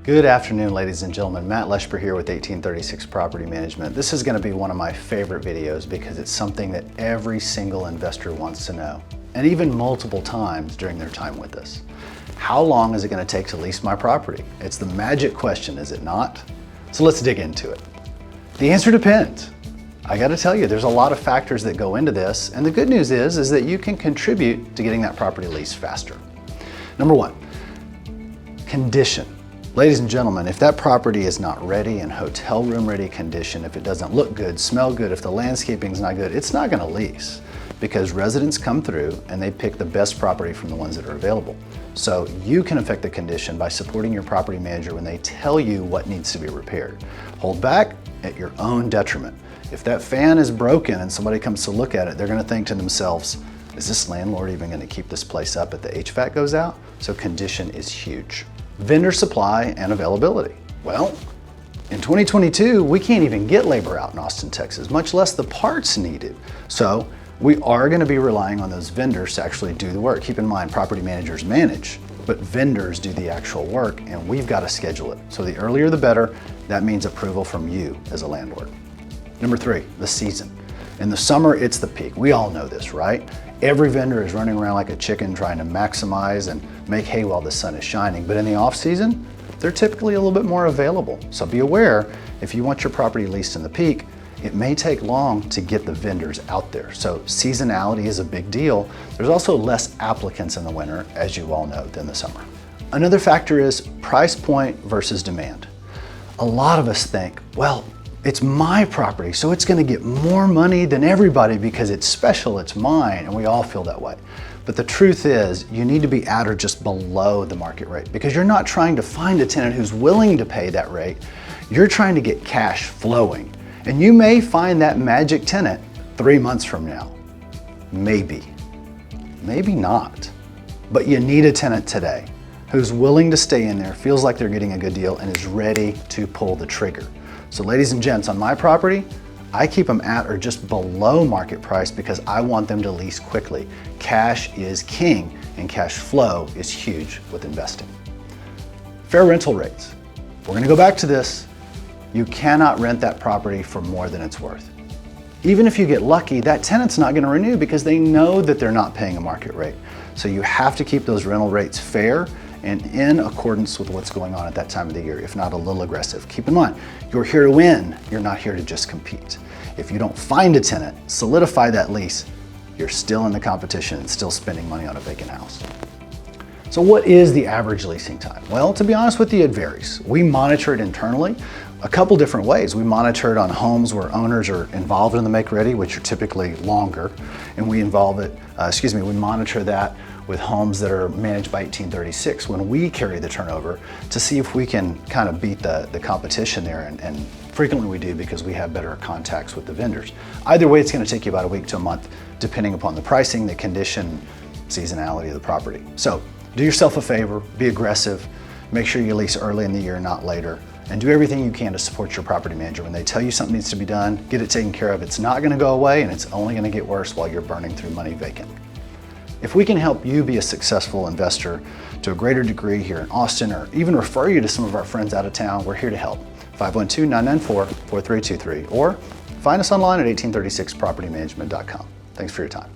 Good afternoon, ladies and gentlemen. Matt Leshper here with 1836 Property Management. This is going to be one of my favorite videos because it's something that every single investor wants to know, and even multiple times during their time with us. How long is it going to take to lease my property? It's the magic question, is it not? So let's dig into it. The answer depends. I got to tell you, there's a lot of factors that go into this, and the good news is that you can contribute to getting that property leased faster. Number one, condition. Ladies and gentlemen, if that property is not ready in hotel room ready condition, if it doesn't look good, smell good, if the landscaping is not good, it's not going to lease because residents come through and they pick the best property from the ones that are available. So you can affect the condition by supporting your property manager when they tell you what needs to be repaired. Hold back at your own detriment. If that fan is broken and somebody comes to look at it, they're going to think to themselves, is this landlord even going to keep this place up if the HVAC goes out? So condition is huge. Vendor supply and availability. Well, in 2022, we can't even get labor out in Austin, Texas, much less the parts needed. So we are going to be relying on those vendors to actually do the work. Keep in mind, property managers manage, but vendors do the actual work, and we've got to schedule it. So the earlier the better. That means approval from you as a landlord. Number three, the season. In the summer, it's the peak. We all know this, right? Every vendor is running around like a chicken trying to maximize and make hay while the sun is shining. But in the off season, they're typically a little bit more available. So be aware, if you want your property leased in the peak, it may take long to get the vendors out there. So seasonality is a big deal. There's also less applicants in the winter, as you all know, than the summer. Another factor is price point versus demand. A lot of us think, well, it's my property, so it's gonna get more money than everybody because it's special, it's mine, and we all feel that way. But the truth is, you need to be at or just below the market rate because you're not trying to find a tenant who's willing to pay that rate. You're trying to get cash flowing. And you may find that magic tenant 3 months from now. Maybe not. But you need a tenant today who's willing to stay in there, feels like they're getting a good deal, and is ready to pull the trigger. So ladies and gents, on my property, I keep them at or just below market price because I want them to lease quickly. Cash is king and cash flow is huge with investing. Fair rental rates. We're gonna go back to this. You cannot rent that property for more than it's worth. Even if you get lucky, that tenant's not gonna renew because they know that they're not paying a market rate. So you have to keep those rental rates fair and in accordance with what's going on at that time of the year, if not a little aggressive. Keep in mind, you're here to win, you're not here to just compete. If you don't find a tenant, solidify that lease, you're still in the competition and still spending money on a vacant house. So what is the average leasing time? Well, to be honest with you, it varies. We monitor it internally a couple different ways. We monitor it on homes where owners are involved in the make ready, which are typically longer, and we monitor that with homes that are managed by 1836 when we carry the turnover to see if we can kind of beat the competition there, and frequently we do because we have better contacts with the vendors. Either way, it's going to take you about a week to a month depending upon the pricing, the condition, seasonality of the property. So do yourself a favor, be aggressive, make sure you lease early in the year, not later, and do everything you can to support your property manager. When they tell you something needs to be done, get it taken care of. It's not going to go away and it's only going to get worse while you're burning through money vacant. If we can help you be a successful investor to a greater degree here in Austin, or even refer you to some of our friends out of town, we're here to help. 512-994-4323, or find us online at 1836propertymanagement.com. Thanks for your time.